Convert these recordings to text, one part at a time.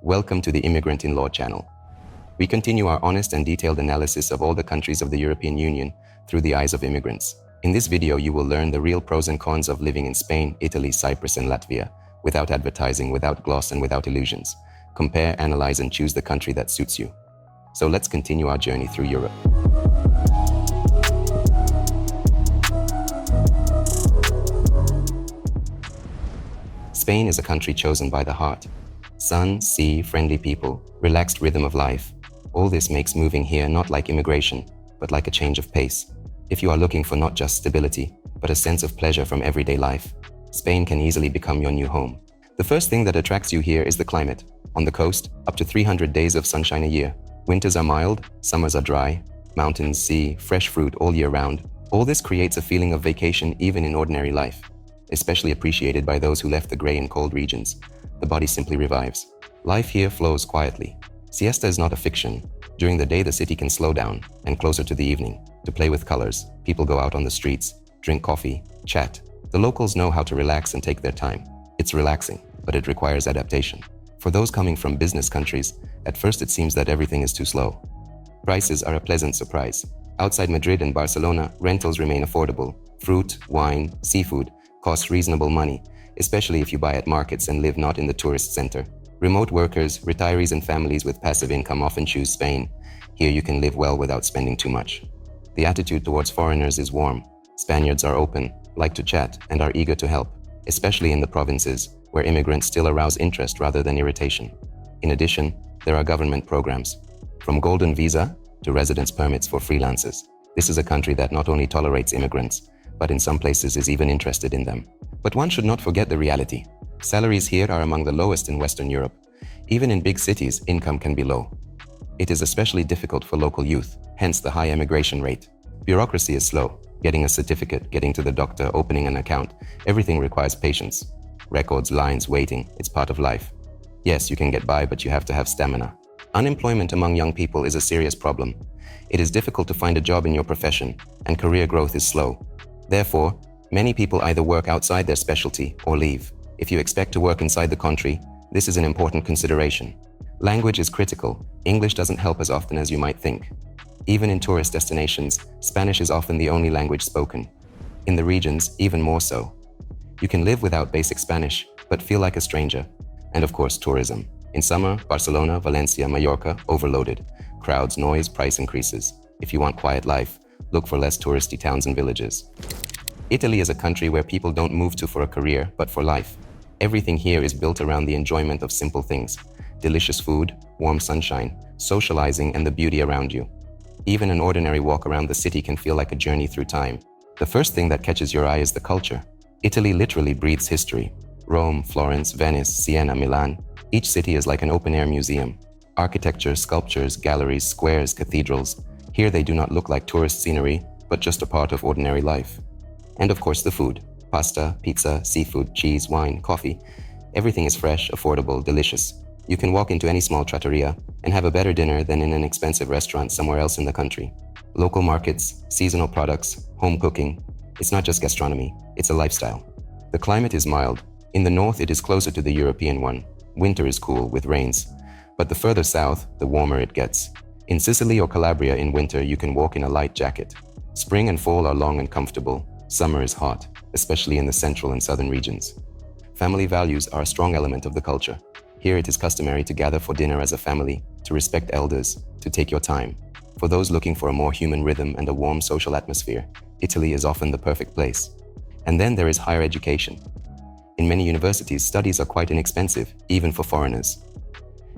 Welcome to the Immigrant in Law channel. We continue our honest and detailed analysis of all the countries of the European Union through the eyes of immigrants. In this video, you will learn the real pros and cons of living in Spain, Italy, Cyprus, and Latvia, without advertising, without gloss, and without illusions. Compare, analyze, and choose the country that suits you. So let's continue our journey through Europe. Spain is a country chosen by the heart. Sun, sea, friendly people, relaxed rhythm of life. All this makes moving here not like immigration, but like a change of pace. If you are looking for not just stability, but a sense of pleasure from everyday life, Spain can easily become your new home. The first thing that attracts you here is the climate. On the coast, up to 300 days of sunshine a year. Winters are mild, summers are dry. Mountains, sea, fresh fruit all year round. All this creates a feeling of vacation even in ordinary life. Especially appreciated by those who left the gray and cold regions. The body simply revives. Life here flows quietly. Siesta is not a fiction. During the day, the city can slow down, and closer to the evening, to play with colors, people go out on the streets, drink coffee, chat. The locals know how to relax and take their time. It's relaxing, but it requires adaptation. For those coming from business countries, at first it seems that everything is too slow. Prices are a pleasant surprise. Outside Madrid and Barcelona, rentals remain affordable. Fruit, wine, seafood cost reasonable money, especially if you buy at markets and live not in the tourist center. Remote workers, retirees, and families with passive income often choose Spain. Here you can live well without spending too much. The attitude towards foreigners is warm. Spaniards are open, like to chat, and are eager to help, especially in the provinces, where immigrants still arouse interest rather than irritation. In addition, there are government programs, from golden visa to residence permits for freelancers. This is a country that not only tolerates immigrants, but in some places is even interested in them. But one should not forget the reality. Salaries here are among the lowest in Western Europe. Even in big cities, income can be low. It is especially difficult for local youth, hence the high emigration rate. Bureaucracy is slow. Getting a certificate, getting to the doctor, opening an account, everything requires patience. Records, lines, waiting, it's part of life. Yes, you can get by, but you have to have stamina. Unemployment among young people is a serious problem. It is difficult to find a job in your profession, and career growth is slow. Therefore, many people either work outside their specialty or leave. If you expect to work inside the country, this is an important consideration. Language is critical. English doesn't help as often as you might think. Even in tourist destinations, Spanish is often the only language spoken. In the regions, even more so. You can live without basic Spanish, but feel like a stranger. And of course, tourism. In summer, Barcelona, Valencia, Mallorca, overloaded. Crowds, noise, price increases. If you want quiet life, look for less touristy towns and villages. Italy is a country where people don't move to for a career, but for life. Everything here is built around the enjoyment of simple things. Delicious food, warm sunshine, socializing, and the beauty around you. Even an ordinary walk around the city can feel like a journey through time. The first thing that catches your eye is the culture. Italy literally breathes history. Rome, Florence, Venice, Siena, Milan. Each city is like an open-air museum. Architecture, sculptures, galleries, squares, cathedrals. Here they do not look like tourist scenery, but just a part of ordinary life. And of course the food. Pasta, pizza, seafood, cheese, wine, coffee. Everything is fresh, affordable, delicious. You can walk into any small trattoria and have a better dinner than in an expensive restaurant somewhere else in the country. Local markets, seasonal products, home cooking. It's not just gastronomy, it's a lifestyle. The climate is mild. In the north it is closer to the European one. Winter is cool with rains. But the further south, the warmer it gets. In Sicily or Calabria in winter, you can walk in a light jacket. Spring and fall are long and comfortable. Summer is hot, especially in the central and southern regions. Family values are a strong element of the culture. Here it is customary to gather for dinner as a family, to respect elders, to take your time. For those looking for a more human rhythm and a warm social atmosphere, Italy is often the perfect place. And then there is higher education. In many universities, studies are quite inexpensive, even for foreigners.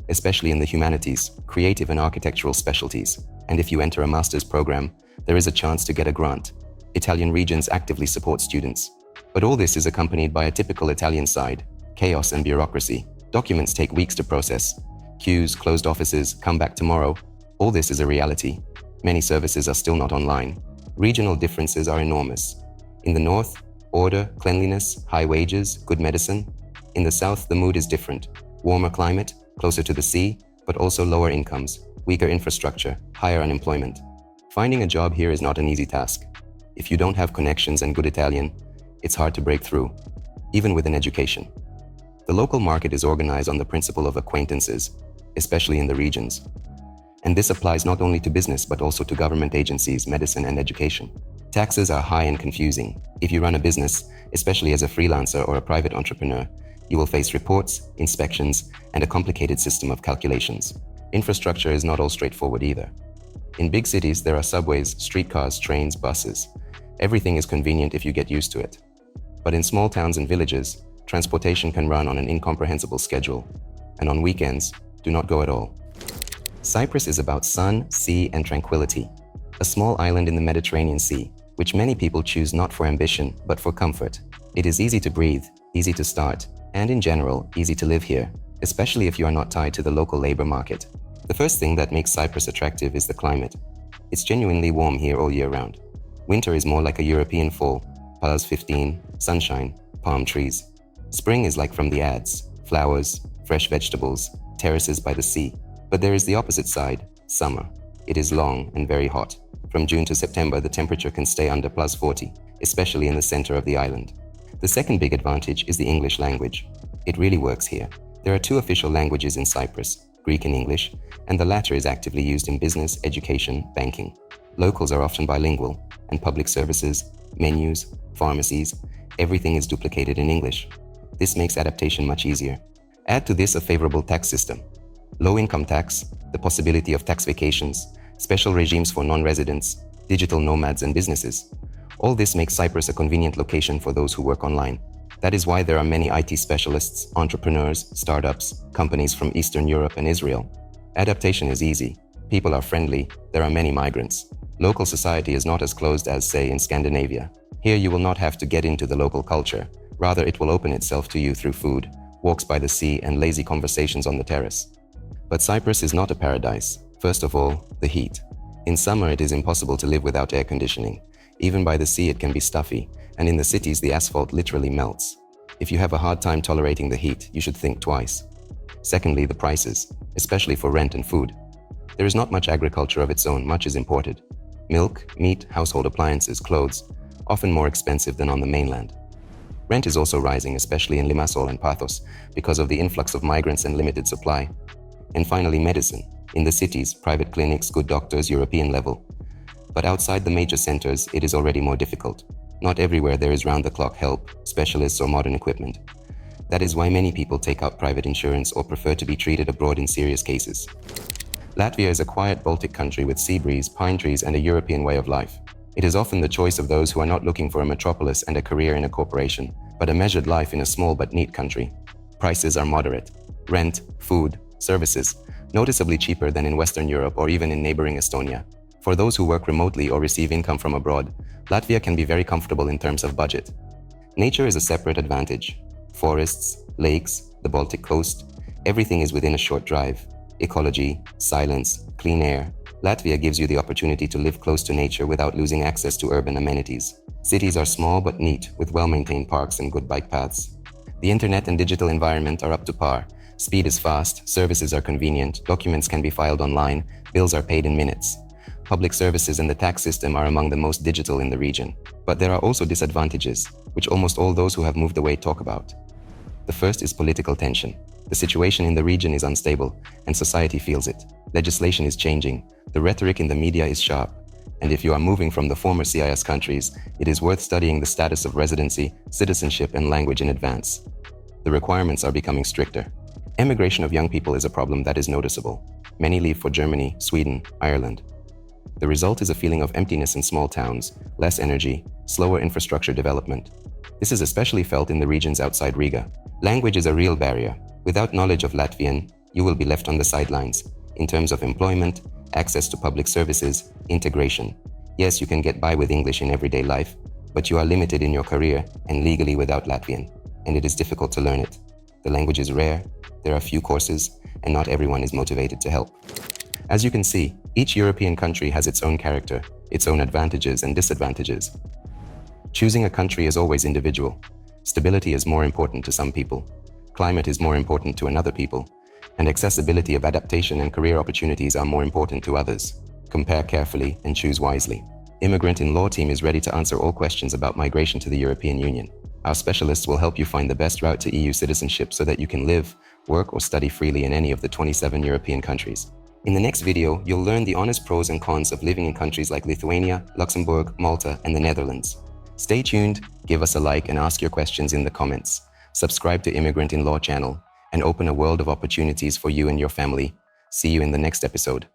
Especially in the humanities, creative and architectural specialties. And if you enter a master's program, there is a chance to get a grant. Italian regions actively support students. But all this is accompanied by a typical Italian side, chaos and bureaucracy. Documents take weeks to process. Queues, closed offices, come back tomorrow. All this is a reality. Many services are still not online. Regional differences are enormous. In the north, order, cleanliness, high wages, good medicine. In the south, the mood is different. Warmer climate, closer to the sea, but also lower incomes, weaker infrastructure, higher unemployment. Finding a job here is not an easy task. If you don't have connections and good Italian, it's hard to break through, even with an education. The local market is organized on the principle of acquaintances, especially in the regions. And this applies not only to business but also to government agencies, medicine, and education. Taxes are high and confusing. If you run a business, especially as a freelancer or a private entrepreneur, you will face reports, inspections, and a complicated system of calculations. Infrastructure is not all straightforward either. In big cities, there are subways, streetcars, trains, buses. Everything is convenient if you get used to it. But in small towns and villages, transportation can run on an incomprehensible schedule, and on weekends, do not go at all. Cyprus is about sun, sea, and tranquility, a small island in the Mediterranean Sea, which many people choose not for ambition, but for comfort. It is easy to breathe, easy to start, and in general, easy to live here, especially if you are not tied to the local labor market. The first thing that makes Cyprus attractive is the climate. It's genuinely warm here all year round. Winter is more like a European fall, +15, sunshine, palm trees. Spring is like from the ads, flowers, fresh vegetables, terraces by the sea. But there is the opposite side, summer. It is long and very hot. From June to September, the temperature can stay under +40, especially in the center of the island. The second big advantage is the English language. It really works here. There are 2 official languages in Cyprus, Greek and English, and the latter is actively used in business, education, banking. Locals are often bilingual, and public services, menus, pharmacies, everything is duplicated in English. This makes adaptation much easier. Add to this a favorable tax system. Low income tax, the possibility of tax vacations, special regimes for non-residents, digital nomads and businesses. All this makes Cyprus a convenient location for those who work online. That is why there are many IT specialists, entrepreneurs, startups, companies from Eastern Europe and Israel. Adaptation is easy. People are friendly. There are many migrants. Local society is not as closed as, say, in Scandinavia. Here you will not have to get into the local culture. Rather, it will open itself to you through food, walks by the sea, and lazy conversations on the terrace. But Cyprus is not a paradise. First of all, the heat. In summer, it is impossible to live without air conditioning. Even by the sea, it can be stuffy, and in the cities, the asphalt literally melts. If you have a hard time tolerating the heat, you should think twice. Secondly, the prices, especially for rent and food. There is not much agriculture of its own, much is imported. Milk, meat, household appliances, clothes, often more expensive than on the mainland. Rent is also rising, especially in Limassol and Pathos, because of the influx of migrants and limited supply. And finally, medicine. In the cities, private clinics, good doctors, European level. But outside the major centers, it is already more difficult. Not everywhere there is round-the-clock help, specialists or modern equipment. That is why many people take out private insurance or prefer to be treated abroad in serious cases. Latvia is a quiet Baltic country with sea breeze, pine trees, and a European way of life. It is often the choice of those who are not looking for a metropolis and a career in a corporation, but a measured life in a small but neat country. Prices are moderate. Rent, food, services, noticeably cheaper than in Western Europe or even in neighboring Estonia. For those who work remotely or receive income from abroad, Latvia can be very comfortable in terms of budget. Nature is a separate advantage. Forests, lakes, the Baltic coast, everything is within a short drive. Ecology, silence, clean air. Latvia gives you the opportunity to live close to nature without losing access to urban amenities. Cities are small but neat, with well-maintained parks and good bike paths. The internet and digital environment are up to par. Speed is fast, services are convenient, documents can be filed online, bills are paid in minutes. Public services and the tax system are among the most digital in the region. But there are also disadvantages, which almost all those who have moved away talk about. The first is political tension. The situation in the region is unstable, and society feels it. Legislation is changing, the rhetoric in the media is sharp, and if you are moving from the former CIS countries, it is worth studying the status of residency, citizenship, and language in advance. The requirements are becoming stricter. Emigration of young people is a problem that is noticeable. Many leave for Germany, Sweden, Ireland. The result is a feeling of emptiness in small towns, less energy, slower infrastructure development. This is especially felt in the regions outside Riga. Language is a real barrier. Without knowledge of Latvian, you will be left on the sidelines in terms of employment, access to public services, integration. Yes, you can get by with English in everyday life, but you are limited in your career and legally without Latvian, and it is difficult to learn it. The language is rare, there are few courses, and not everyone is motivated to help. As you can see, each European country has its own character, its own advantages and disadvantages. Choosing a country is always individual. Stability is more important to some people. Climate is more important to another people. And accessibility of adaptation and career opportunities are more important to others. Compare carefully and choose wisely. Immigrant in Law team is ready to answer all questions about migration to the European Union. Our specialists will help you find the best route to EU citizenship so that you can live, work, or study freely in any of the 27 European countries. In the next video, you'll learn the honest pros and cons of living in countries like Lithuania, Luxembourg, Malta, and the Netherlands. Stay tuned, give us a like, and ask your questions in the comments. Subscribe to Immigrant in Law channel and open a world of opportunities for you and your family. See you in the next episode.